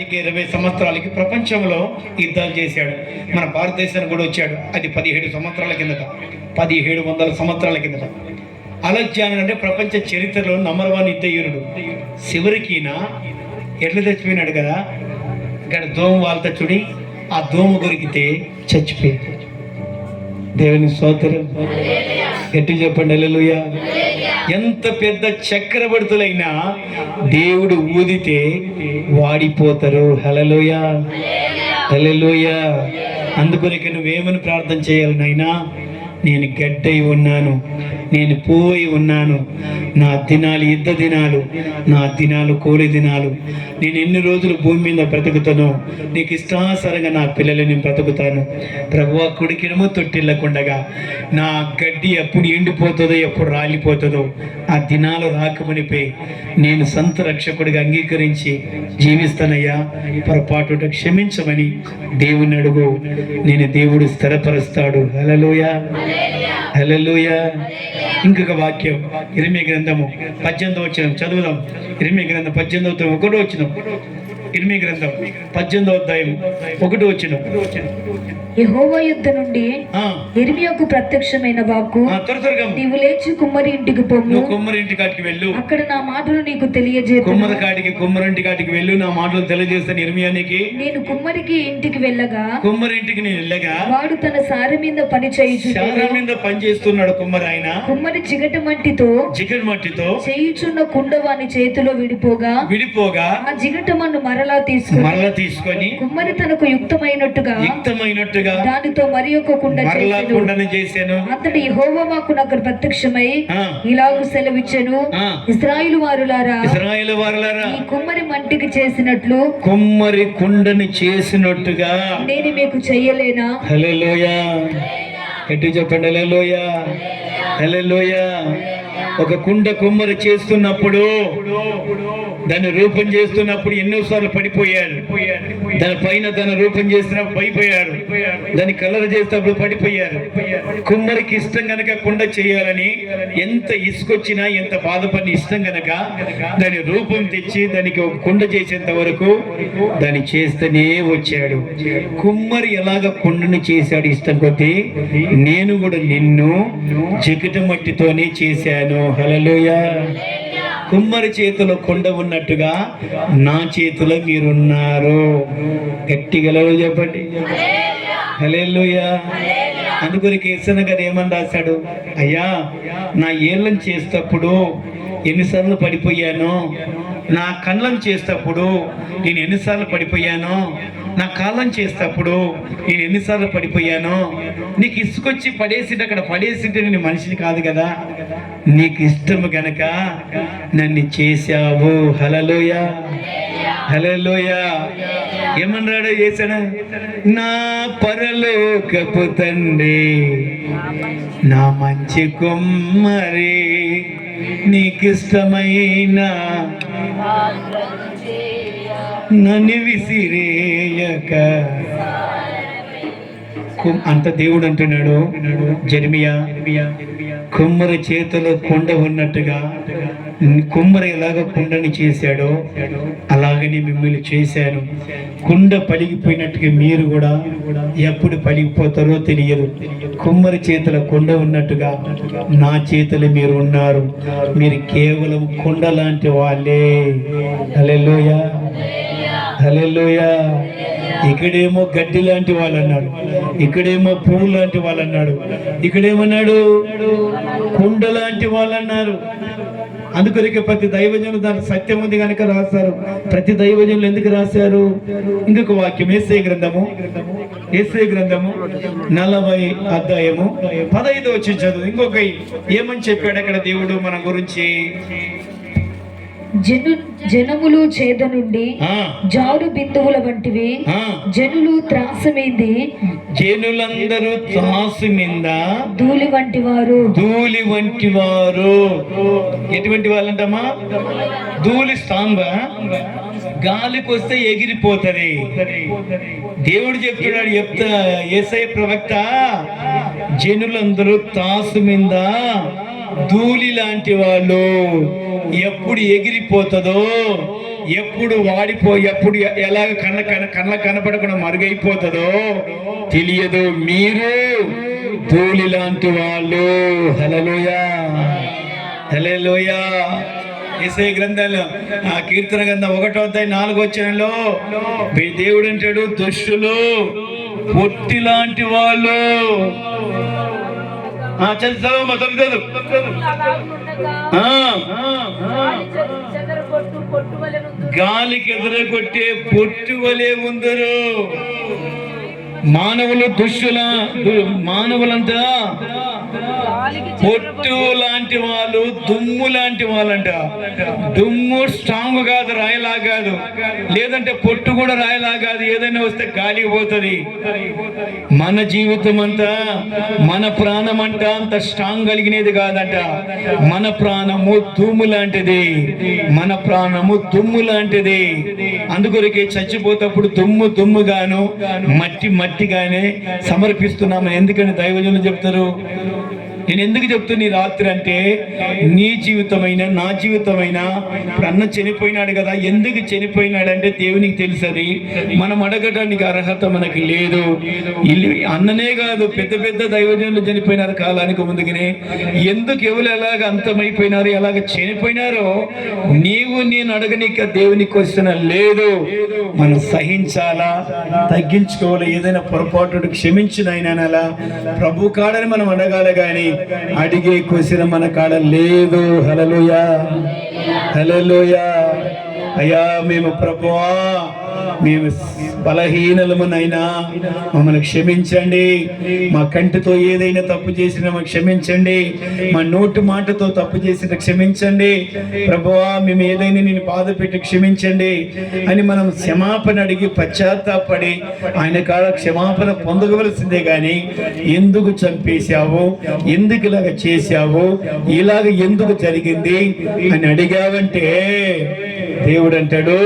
10 20 సంవత్సరాలకి ప్రపంచంలో యుద్ధాలు చేశాడు. మన భారతదేశానికి కూడా వచ్చాడు. అది 17 సంవత్సరాల కిందట, 1700 సంవత్సరాల కిందట. అలెగ్జాండర్ అంటే ప్రపంచ చరిత్రలో నంబర్ 1 యుద్ధవీరుడు. చివరికిన ఎట్లా చచ్చిపోయినాడు కదా, ఇక్కడ దోమ వాళ్ళతో చూడి ఆ దోమ కొరికితే చచ్చిపోయింది. దేవుని స్తోత్రం. గట్టి చెప్పండి హల్లెలూయా. ఎంత పెద్ద చక్రవర్తులైనా దేవుడు ఊదితే వాడిపోతారు. హల్లెలూయా హల్లెలూయా. అందుకొరకే నువ్వేమని ప్రార్థన చేయాలి నాయనా? నేను గడ్డై ఉన్నాను, నేను పోయి ఉన్నాను, నా దినాలు యుద్ధ దినాలు, నా దినాలు కోడి దినాలు. నేను ఎన్ని రోజులు భూమి మీద బ్రతుకుతానో నీకు ఇష్టానుసారంగా నా పిల్లలు నేను బ్రతుకుతాను. ప్రభువా, కుడికినమో తొట్టిల్లకుండగా నా గడ్డి ఎప్పుడు ఎండిపోతుందో ఎప్పుడు రాలిపోతుందో ఆ దినాలు రాకమనిపై నేను సంత రక్షకుడిగా అంగీకరించి జీవిస్తానయ్యా. పొరపాటు క్షమించమని దేవుని అడుగు, నేను దేవుడు స్థిరపరుస్తాడు. హల్లెలూయా హల్లెలూయా. ఇంకొక వాక్యం ఇర్మీయా గ్రంథము 18వ వచనం చదువుదాం. ఇర్మీయా గ్రంథం 18వ 1వ వచనం. ఇర్మీయా గ్రంథం 18వ అధ్యాయం 1వ వచనం. యెహోవా యుద్ధ నుండి ఇర్మీయాకు ప్రత్యక్షమైన వాక్కు, నీవు లేచి కుమ్మరి ఇంటికి పొమ్ము, కుమ్మరి ఇంటి కాటికి వెళ్ళు, అక్కడ నా మాటలు నీకు తెలియజేస్తాను. కుమ్మరింటి కాటికి వెళ్ళు, నా మాటలు తెలియజేస్తాను ఇర్మీయానికి. నేను కుమ్మరికి ఇంటికి వెళ్ళగా, కుమ్మరి ఇంటికి నేను వెళ్ళగా, వాడు తన సార మీద పని చేస్తున్నాడు కుమ్మరి. ఆయన కుమ్మరి జిగట మట్టితో చేయుచున్న కుండ వాని చేతిలో విడిపోగా ఆ జిగట మన్ను మరలా తీసుకొని కుమ్మరి తనకు యుక్తమైనట్టుగా దానితో మరి ఒక కుండను చేశాను. అతడు యెహోవా వాక్కు నాకు ప్రత్యక్షమై ఇలాగ సెలవిచ్చెను, ఇశ్రాయేలు వారులారా, ఈ కుమ్మరి మంటికి చేసినట్లు, కుమ్మరి కుండని చేసినట్టుగా నేను మీకు చెయ్యలేనా? హల్లెలూయా. ఎట్టి చెప్పండి హల్లెలూయా హల్లెలూయా. ఒక కుండ కుమ్మరి చేస్తున్నప్పుడు, దాన్ని రూపం చేస్తున్నప్పుడు ఎన్నోసార్లు పడిపోయాడు. దాని పైన దాని రూపం చేస్తున్నప్పుడు పడిపోయాడు. దాన్ని కలర్ చేసినప్పుడు పడిపోయారు. కుమ్మరికి ఇష్టం గనక కుండ చేయాలని ఎంత ఇసుకొచ్చినా, ఎంత బాధపడిన ఇష్టం గనక దాని రూపం తెచ్చి దానికి ఒక కుండ చేసేంత వరకు దాన్ని చేస్తూనే వచ్చాడు. కుమ్మరి ఎలాగ కుండను చేశాడు ఇష్టం కొద్దీ, నేను కూడా నిన్ను జిగట మట్టితోనే చేశాను. హల్లెలూయా. కుమ్మరి చేతిలో కొండ ఉన్నట్టుగా నా చేతిలో మీరున్నారు. గట్టిగా చెప్పండి హల్లెలూయా. అందుకొరకు యేసయ్య గారు ఏమని రాశాడు? అయ్యా, నా ఏళ్ళని చేసేటప్పుడు ఎన్నిసార్లు పడిపోయాను, నా కళ్ళను చేసేటప్పుడు నేను ఎన్నిసార్లు పడిపోయాను, నా కాళ్ళని చేసేటప్పుడు నేను ఎన్నిసార్లు పడిపోయాను. నీకు ఇసుకొచ్చి పడేసింటే అక్కడ పడేసింటే నేను మనిషిని కాదు కదా, నీకు ఇష్టము గనక నన్ను చేశావు. హల్లెలూయా హల్లెలూయా. ఏమన్నాడు యేసయ్య? నా పరలోకపు తండ్రి, నా మంచి కుమ్మరి, నీకిష్టమైన నన్ను విసిరేయక. అంత దేవుడు అంటున్నాడు జెరెమియా, కుమ్మరి చేతిలో కుండ ఉన్నట్టుగా కుమ్మరి ఎలాగ కుండని చేశాడో అలాగని మిమ్మల్ని చేశాను. కుండ పలిగిపోయినట్టుగా మీరు కూడా ఎప్పుడు పలిగిపోతారో తెలియదు. కుమ్మరి చేతిలో కుండ ఉన్నట్టుగా నా చేతులు మీరు ఉన్నారు. మీరు కేవలం కుండ లాంటి వాళ్ళే. హల్లెలూయా హల్లెలూయా. ఇక్కడేమో గడ్డి లాంటి వాళ్ళు అన్నాడు, ఇక్కడేమో పువ్వు లాంటి వాళ్ళు అన్నాడు, ఇక్కడేమన్నాడు కుండ లాంటి వాళ్ళు అన్నారు. అందుకొరికి ప్రతి దైవజనులు దానికి సత్యం ఉంది కనుక రాశారు. ప్రతి దైవజనులు ఎందుకు రాశారు? ఇంకొక వాక్యం యేసయ్య గ్రంథము 40వ అధ్యాయము 15వ వచనం చదువు. ఇంకొక ఏమని చెప్పాడు అక్కడ దేవుడు మన గురించి? జనములు చేద నుండి జారు బిందువుల వంటివి, జనులు త్రాసమీంది, జనులందరూ త్రాసు మీద ధూళి వంటి వారు. ఎటువంటి వాళ్ళంటమ్మా? ధూళి స్తంభ గాలికి వస్తే ఎగిరిపోతది. దేవుడు చెప్తున్నాడు, యేసయ్య ప్రవక్త, జనులందరూ త్రాసు మీద ధూళి లాంటి వాళ్ళు. ఎప్పుడు ఎగిరిపోతుందో, ఎప్పుడు ఎప్పుడు ఎలాగ కళ్ళ కనపడకుండా మరుగైపోతుందో తెలియదు. మీరు ధూళి లాంటి వాళ్ళు. హల్లెలూయా, హల్లెలూయా. యేసయ్య గ్రంథంలో ఆ కీర్తన గ్రంథం 1:4 దేవుడు అంటాడు, దుష్టులు పొట్టి లాంటి వాళ్ళు. చదువు మొదలు గాలికి ఎదురగొట్టే పొట్టు వలె ఉందరు. మానవులు మానవులంతా పొట్టు లాంటి వాళ్ళు, దుమ్ము లాంటి వాళ్ళంట. దుమ్ము స్ట్రాంగ్ కాదు, రాయిలా కాదు. లేదంటే పొట్టు కూడా రాయిలా కాదు. ఏదైనా వస్తే గాలికి పోతుంది. మన జీవితం అంతా, మన ప్రాణం అంట అంత స్ట్రాంగ్ కలిగినది కాదంట. మన ప్రాణము దుమ్ము లాంటిది. మన ప్రాణము దుమ్ము లాంటిది. అందుకొరకే చచ్చిపోతప్పుడు దుమ్ముగాను మట్టిగానే సమర్పిస్తున్నామని ఎందుకని దైవజనులు చెప్తారు. నేను ఎందుకు చెప్తున్నా ఈ రాత్రి అంటే, నీ జీవితమైనా నా జీవితమైనా ఇప్పుడు అన్న చనిపోయినాడు కదా, ఎందుకు చనిపోయినాడంటే దేవునికి తెలుసది. మనం అడగడానికి అర్హత మనకి లేదు. అన్ననే కాదు, పెద్ద దైవజనులు చనిపోయినారు కాలానికి ముందుగానే. ఎందుకు ఎవరు ఎలాగ అంతమైపోయినారు, ఎలాగ చనిపోయినారో నీవు నేను అడగనిక దేవునికి క్వశ్చన్ లేదు. మనం సహించాలా, తగ్గించుకోవాలి. ఏదైనా పొరపాటు క్షమించిన ఆయన ప్రభు కాడని మనం అడగాలి, కానీ అడిగే క్వశ్చన్ మన కాడ లేదు. హల్లెలూయా, హల్లెలూయా. అయ్యా మేము ప్రభువా, మేము బలహీనలమునైనా మమ్మల్ని క్షమించండి. మా కంటితో ఏదైనా తప్పు చేసినా మాకు క్షమించండి. మా నోటి మాటతో తప్పు చేసిన క్షమించండి ప్రభువా. మేము ఏదైనా నేను బాధ పెట్టి క్షమించండి అని మనం క్షమాపణ అడిగి పశ్చాత్తాపడి ఆయన కాడ క్షమాపణ పొందవలసిందే. కానీ ఎందుకు చంపేశావు, ఎందుకు ఇలాగ చేశావు, ఇలాగ ఎందుకు జరిగింది అని అడిగావంటే దేవుడు అంటాడు,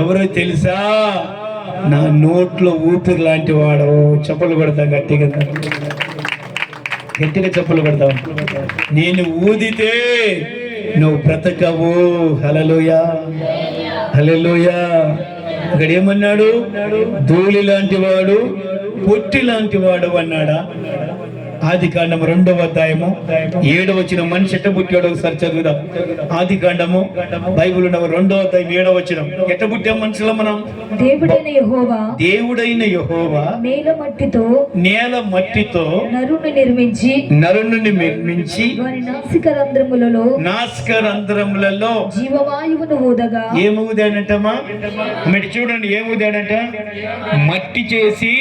ఎవరో తెలుసా, నా నోట్లో ఊపిరి లాంటి వాడు. చెప్పులు కొడతాం గట్టిగా చెప్పులు కొడతాం. నేను ఊదితే నువ్వు బ్రతకవు. హల్లెలూయా, హల్లెలూయా. అక్కడ ఏమన్నాడు, ధూళి లాంటి వాడు, పొట్టి లాంటి వాడు అన్నాడా? ఆదికాండము 2:7 మనిషి ఎట్ట పుట్టాడు ఒకసారి చదువుదాం. ఆదికాండము బైబిల్ 2:7 ఎట్ట పుట్టాం మనుషులు మనం? దేవుడైన యెహోవా నేల మట్టితో నరుని నిర్మించి నాసిక రంధ్రములలో జీవవాయువును ఊదగా. ఏమూదాడంటమా? మరి చూడండి, ఏమూదాడంట? మట్టి చేసి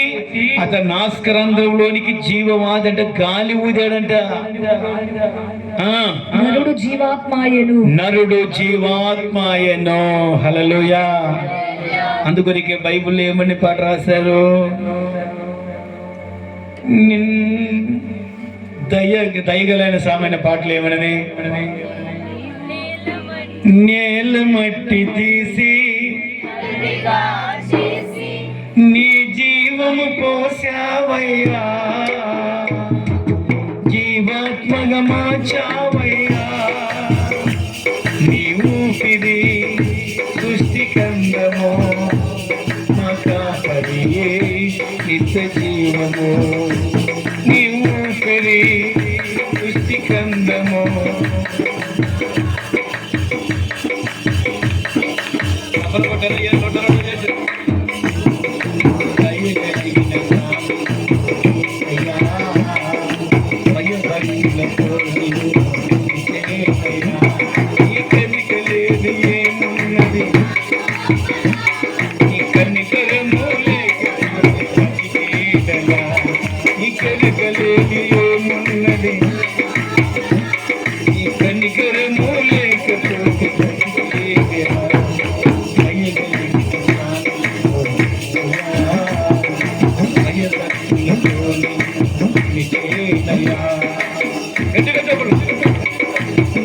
అతను నాసిక రంధ్రంలోనికి జీవవాదంట, గాలి ఊదాడంట. నరుడు జీవాత్మాయను. హల్లెలూయా. అందుకొరికే బైబిల్లో ఏమని పాట రాశారు? దయగలైన సామాన్య పాటలు ఏమనని, నేల మట్టి తీసి నీ జీవము పోసావయ్యా, జీవాత్మగా మార్చావయ్యా. నీ ఊపిరి సృష్టికందము, మా కాపరియే నిత్య జీవము. నీ ఊపిరి సృష్టికందము.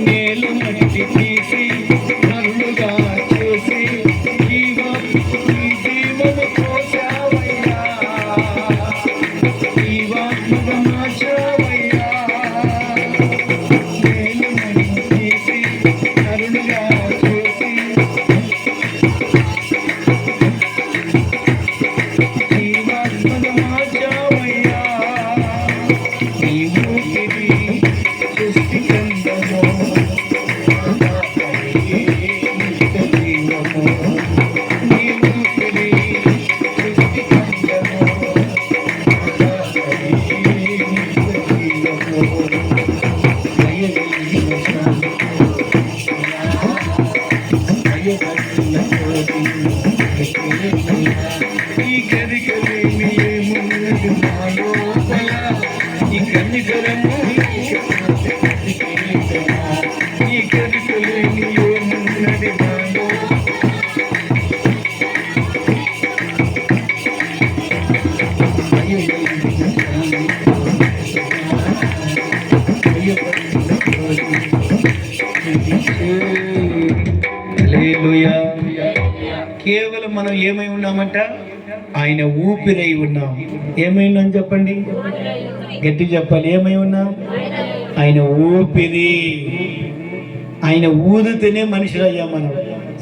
నేల మట్టి తీసి నరుడుగా చేసి జీవాత్మ ఈ కదికలేమి ఏమున్నది నా లోపల, ఈ కనికరము ఈ కదికలేమి ఏమున్నది నా లోపల. హల్లెలూయా. కేవలం మనం ఏమై ఉన్నామంట? ఆయన ఊపిరై ఉన్నాం. ఏమై ఉన్నాం చెప్పండి, గట్టి చెప్పాలి. ఏమై ఉన్నాం? ఆయన ఊపిరి. ఆయన ఊదితేనే మనుషులు అయ్యాం మనం.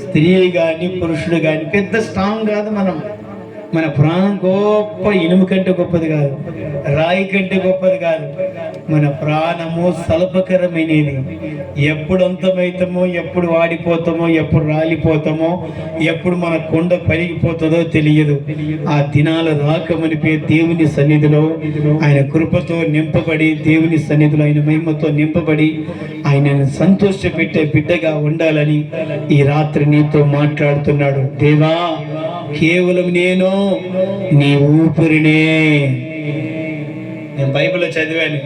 స్త్రీ కానీ పురుషుడు కానీ పెద్ద స్ట్రాంగ్ కాదు మనం. మన ప్రాణం గొప్ప ఇనుము కంటే గొప్పది కాదు, రాయి కంటే గొప్పది కాదు. మన ప్రాణము స్వల్పకరమైనది. ఎప్పుడు అంతమవుతామో, ఎప్పుడు వాడిపోతామో, ఎప్పుడు రాలిపోతామో, ఎప్పుడు మన కొండ పరిగిపోతుందో తెలియదు. ఆ దినాలు రాకమనిపే దేవుని సన్నిధిలో ఆయన కృపతో నింపబడి, దేవుని సన్నిధిలో ఆయన మహిమతో నింపబడి ఆయనను సంతోషపెట్టే బిడ్డగా ఉండాలని ఈ రాత్రి నీతో మాట్లాడుతున్నాడు. దేవా, కేవలం నేను నీ ఊపిరినే. నేను బైబిల్లో చదివాను.